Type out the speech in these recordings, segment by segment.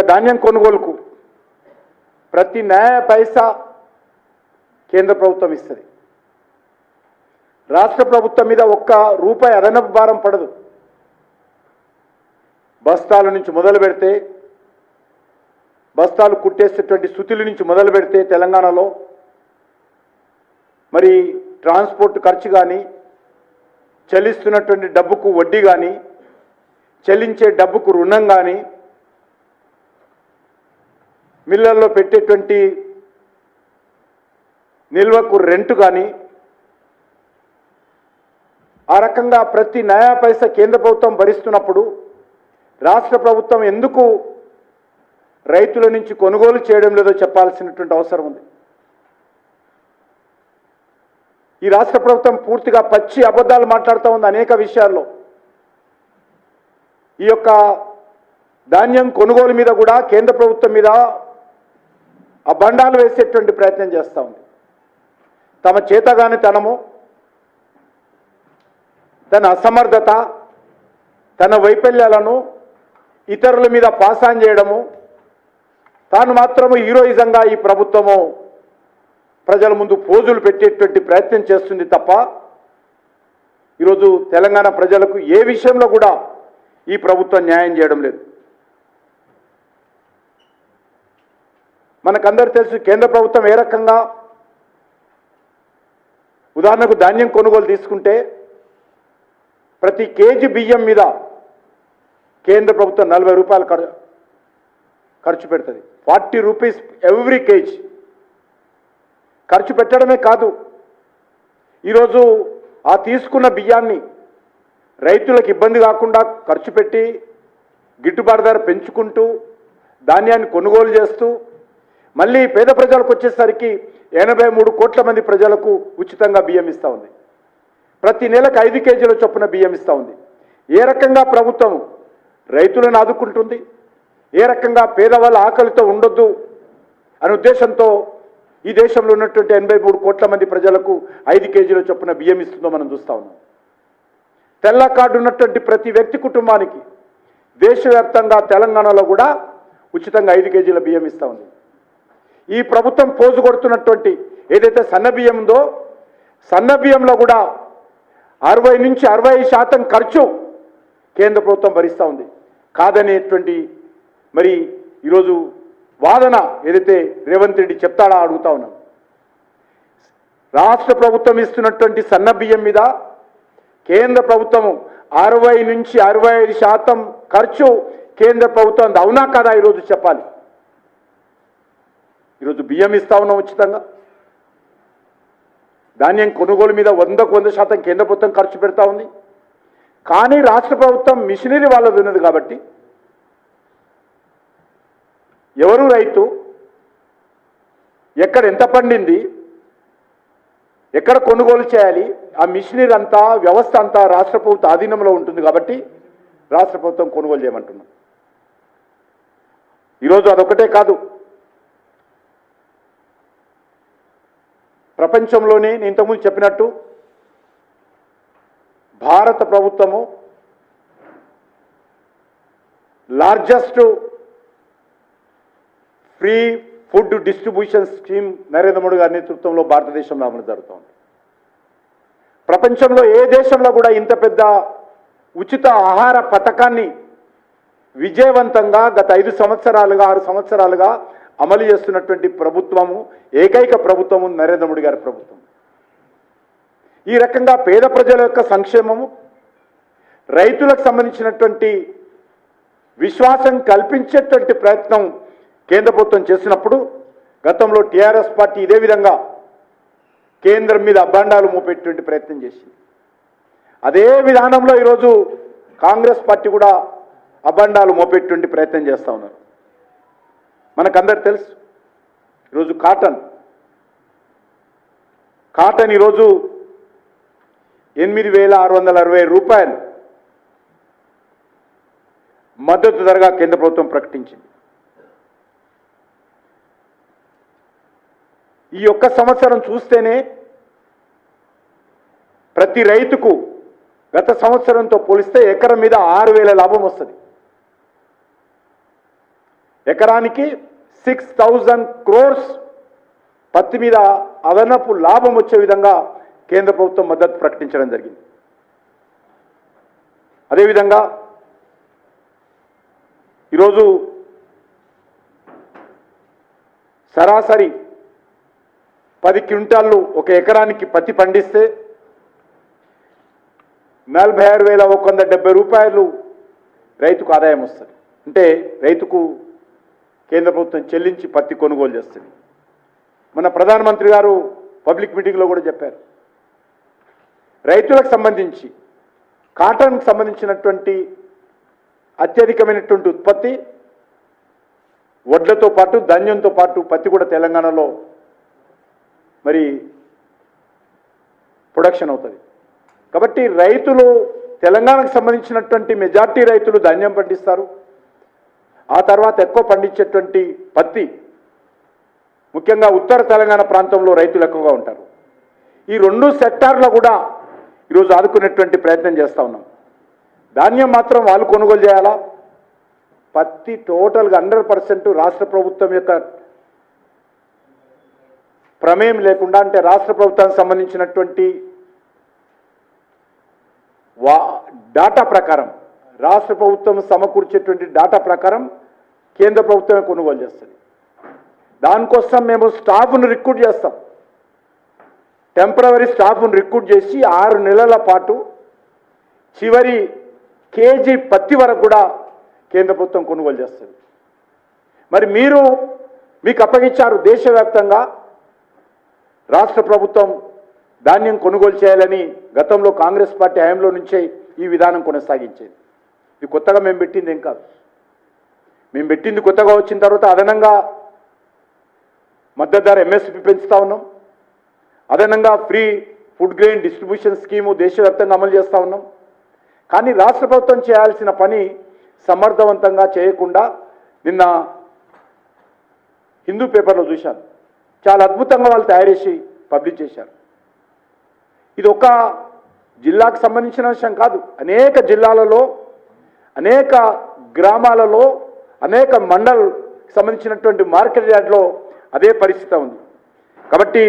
ధాన్యం కొనుగోలుకు ప్రతి న్యాయ పైసా కేంద్ర ప్రభుత్వం ఇస్తుంది. రాష్ట్ర ప్రభుత్వం మీద ఒక్క రూపాయి అదనపు భారం పడదు. బస్తాల నుంచి మొదలు పెడితే, బస్తాలు కుట్టేసేటువంటి స్థితుల నుంచి మొదలు పెడితే తెలంగాణలో మరి ట్రాన్స్పోర్ట్ ఖర్చు కానీ, చెల్లిస్తున్నటువంటి డబ్బుకు వడ్డీ కానీ, చెల్లించే డబ్బుకు రుణం కానీ, మిల్లల్లో పెట్టేటువంటి నిల్వకు రెంట్ కానీ, ఆ రకంగా ప్రతి నయా పైసా కేంద్ర ప్రభుత్వం భరిస్తున్నప్పుడు రాష్ట్ర ప్రభుత్వం ఎందుకు రైతుల నుంచి కొనుగోలు చేయడం లేదో చెప్పాల్సినటువంటి అవసరం ఉంది. ఈ రాష్ట్ర ప్రభుత్వం పూర్తిగా పచ్చి అబద్ధాలు మాట్లాడుతూ ఉంది అనేక విషయాల్లో. ఈ యొక్క ధాన్యం కొనుగోలు మీద కూడా కేంద్ర ప్రభుత్వం మీద అబండాలు వేసేటువంటి ప్రయత్నం చేస్తూ ఉంది. తమ చేతగానితనము, తన అసమర్థత, తన వైఫల్యాలను ఇతరుల మీద పాసాన్ చేయడము, తాను మాత్రము హీరోయిజంగా ఈ ప్రభుత్వము ప్రజల ముందు పోజులు పెట్టేటువంటి ప్రయత్నం చేస్తుంది తప్ప ఈరోజు తెలంగాణ ప్రజలకు ఏ విషయంలో కూడా ఈ ప్రభుత్వం న్యాయం చేయడం లేదు. మనకందరూ తెలుసు కేంద్ర ప్రభుత్వం ఏ రకంగా, ఉదాహరణకు ధాన్యం కొనుగోలు తీసుకుంటే ప్రతి కేజీ బియ్యం మీద కేంద్ర ప్రభుత్వం 40 రూపాయలు ఖర్చు పెడుతుంది. 40 రూపీస్ ఎవ్రీ కేజీ ఖర్చు పెట్టడమే కాదు, ఈరోజు ఆ తీసుకున్న బియ్యాన్ని రైతులకు ఇబ్బంది కాకుండా ఖర్చు పెట్టి గిట్టుబాటు ధర పెంచుకుంటూ ధాన్యాన్ని కొనుగోలు చేస్తూ మళ్ళీ పేద ప్రజలకు వచ్చేసరికి 83 కోట్ల మంది ప్రజలకు ఉచితంగా బియ్యం ఇస్తూ ఉంది. ప్రతి నెలకు 5 కేజీల చొప్పున బియ్యం ఇస్తూ ఉంది. ఏ రకంగా ప్రభుత్వం రైతులను ఆదుకుంటుంది, ఏ రకంగా పేదవాళ్ళ ఆకలితో ఉండొద్దు అనే ఉద్దేశంతో ఈ దేశంలో ఉన్నటువంటి 83 కోట్ల మంది ప్రజలకు 5 కేజీల చొప్పున బియ్యం ఇస్తుందో మనం చూస్తూ ఉన్నాం. తెల్ల కార్డు ఉన్నటువంటి ప్రతి వ్యక్తి కుటుంబానికి దేశవ్యాప్తంగా తెలంగాణలో కూడా ఉచితంగా 5 కేజీల బియ్యం ఇస్తూ ఉంది. ఈ ప్రభుత్వం పోజు కొడుతున్నటువంటి ఏదైతే సన్న బియ్యం ఉందో, సన్న బియ్యంలో కూడా 60 నుంచి 65% ఖర్చు కేంద్ర ప్రభుత్వం భరిస్తూ ఉంది. కాదనేటువంటి మరి ఈరోజు వాదన ఏదైతే రేవంత్ రెడ్డి చెప్తాడా అడుగుతా ఉన్నాం. రాష్ట్ర ప్రభుత్వం ఇస్తున్నటువంటి సన్న బియ్యం మీద కేంద్ర ప్రభుత్వం 60 నుంచి 65% ఖర్చు కేంద్ర ప్రభుత్వం, అవునా కాదా ఈరోజు చెప్పాలి. ఈరోజు బియ్యం ఇస్తా ఉన్నాం ఉచితంగా, ధాన్యం కొనుగోలు మీద 100కు 100% కేంద్ర ప్రభుత్వం ఖర్చు పెడతా ఉంది. కానీ రాష్ట్ర ప్రభుత్వం మిషనరీ వాళ్ళది ఉన్నది కాబట్టి ఎవరు రైతు, ఎక్కడ ఎంత పండింది, ఎక్కడ కొనుగోలు చేయాలి, ఆ మిషనరీ అంతా, వ్యవస్థ అంతా రాష్ట్ర ప్రభుత్వ ఆధీనంలో ఉంటుంది కాబట్టి రాష్ట్ర ప్రభుత్వం కొనుగోలు చేయమంటున్నాం. ఈరోజు అదొకటే కాదు, ప్రపంచంలోనే నేను ఇంతకుముందు చెప్పినట్టు భారత ప్రభుత్వము largest free food distribution scheme Narendra Modi గారి నేతృత్వంలో భారతదేశంలో అమలు జరుగుతోంది. ప్రపంచంలో ఏ దేశంలో కూడా ఇంత పెద్ద ఉచిత ఆహార పథకాన్ని విజయవంతంగా గత 5 సంవత్సరాలుగా 6 సంవత్సరాలుగా అమలు చేస్తున్నటువంటి ప్రభుత్వము, ఏకైక ప్రభుత్వము నరేంద్ర మోడీ గారి ప్రభుత్వం. ఈ రకంగా పేద ప్రజల యొక్క సంక్షేమము, రైతులకు సంబంధించినటువంటి విశ్వాసం కల్పించేటువంటి ప్రయత్నం కేంద్ర ప్రభుత్వం చేసినప్పుడు గతంలో టీఆర్ఎస్ పార్టీ ఇదే విధంగా కేంద్రం మీద అభాండాలు మోపేటువంటి ప్రయత్నం చేసింది. అదే విధానంలో ఈరోజు కాంగ్రెస్ పార్టీ కూడా అభాండాలు మోపేటువంటి ప్రయత్నం చేస్తూ ఉన్నారు. మనకందరు తెలుసు, ఈరోజు కాటన్ ఈరోజు 8,660 రూపాయలు మద్దతు ధరగా కేంద్ర ప్రభుత్వం ప్రకటించింది. ఈ ఒక్క సంవత్సరం చూస్తేనే ప్రతి రైతుకు గత సంవత్సరంతో పోలిస్తే ఎకరం మీద 6,000 లాభం వస్తుంది. ఎకరానికి 6,000 crores పత్తి మీద అదనపు లాభం వచ్చే విధంగా కేంద్ర ప్రభుత్వం మద్దతు ప్రకటించడం జరిగింది. అదేవిధంగా ఈరోజు సరాసరి 10 క్వింటాళ్ళు ఒక ఎకరానికి పత్తి పండిస్తే 46,170 రూపాయలు రైతుకు ఆదాయం వస్తుంది. అంటే రైతుకు కేంద్ర ప్రభుత్వం చెల్లించి పత్తి కొనుగోలు చేస్తుంది. మన ప్రధానమంత్రి గారు పబ్లిక్ మీటింగ్లో కూడా చెప్పారు, రైతులకు సంబంధించి కాటన్కి సంబంధించినటువంటి అత్యధికమైనటువంటి ఉత్పత్తి వడ్లతో పాటు ధాన్యంతో పాటు పత్తి కూడా తెలంగాణలో మరి ప్రొడక్షన్ అవుతుంది. కాబట్టి రైతులు తెలంగాణకు సంబంధించినటువంటి మెజార్టీ రైతులు ధాన్యం పండిస్తారు. ఆ తర్వాత ఎక్కువ పండించేటువంటి పత్తి ముఖ్యంగా ఉత్తర తెలంగాణ ప్రాంతంలో రైతులు ఎక్కువగా ఉంటారు. ఈ 2 సెక్టార్లో కూడా ఈరోజు ఆదుకునేటువంటి ప్రయత్నం చేస్తూ ఉన్నాం. ధాన్యం మాత్రం వాళ్ళు కొనుగోలు చేయాలా, పత్తి టోటల్గా 100% రాష్ట్ర ప్రభుత్వం యొక్క ప్రమేయం లేకుండా, అంటే రాష్ట్ర ప్రభుత్వానికి సంబంధించినటువంటి డాటా ప్రకారం, రాష్ట్ర ప్రభుత్వం సమకూర్చేటువంటి డాటా ప్రకారం కేంద్ర ప్రభుత్వమే కొనుగోలు చేస్తుంది. దానికోసం మేము స్టాఫ్ను రిక్రూట్ చేస్తాం. టెంపరవరీ స్టాఫ్ను రిక్రూట్ చేసి 6 నెలల పాటు చివరి కేజీ పత్తి వరకు కూడా కేంద్ర ప్రభుత్వం కొనుగోలు చేస్తుంది. మరి మీకు అప్పగించారు దేశవ్యాప్తంగా రాష్ట్ర ప్రభుత్వం ధాన్యం కొనుగోలు చేయాలని. గతంలో కాంగ్రెస్ పార్టీ హయాంలో నుంచే ఈ విధానం కొనసాగించేది. ఇది కొత్తగా మేము పెట్టింది ఏం కాదు. మేము పెట్టింది కొత్తగా వచ్చిన తర్వాత అదనంగా మద్దతు ధర ఎంఎస్పి పెంచుతా ఉన్నాం. అదనంగా free food grain distribution scheme దేశవ్యాప్తంగా అమలు చేస్తూ ఉన్నాం. కానీ రాష్ట్ర ప్రభుత్వం చేయాల్సిన పని సమర్థవంతంగా చేయకుండా నిన్న హిందూ పేపర్లో చూశాను, చాలా అద్భుతంగా వాళ్ళు తయారు చేసి పబ్లిష్ చేశారు. ఇది ఒక జిల్లాకు సంబంధించిన విషయం కాదు. అనేక జిల్లాలలో, అనేక గ్రామాలలో, అనేక మండలకు సంబంధించినటువంటి మార్కెట్ యార్డ్లో అదే పరిస్థితి ఉంది. కాబట్టి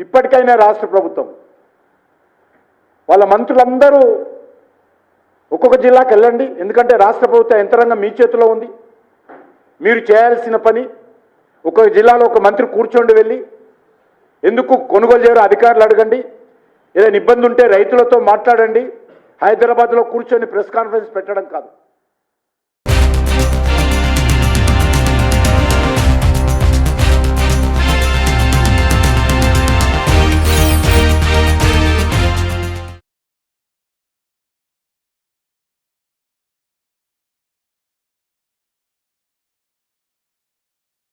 ఇప్పటికైనా రాష్ట్ర ప్రభుత్వం వాళ్ళ మంత్రులందరూ ఒక్కొక్క జిల్లాకు వెళ్ళండి. ఎందుకంటే రాష్ట్ర ప్రభుత్వ యంత్రాంగం మీ చేతిలో ఉంది. మీరు చేయాల్సిన పని ఒక్కొక్క జిల్లాలో ఒక మంత్రి కూర్చోండి, వెళ్ళి ఎందుకు కొనుగోలు చేయరో అధికారులు అడగండి. ఏదైనా ఇబ్బంది ఉంటే రైతులతో మాట్లాడండి. హైదరాబాద్లో కూర్చొని ప్రెస్ కాన్ఫరెన్స్ పెట్టడం కాదు.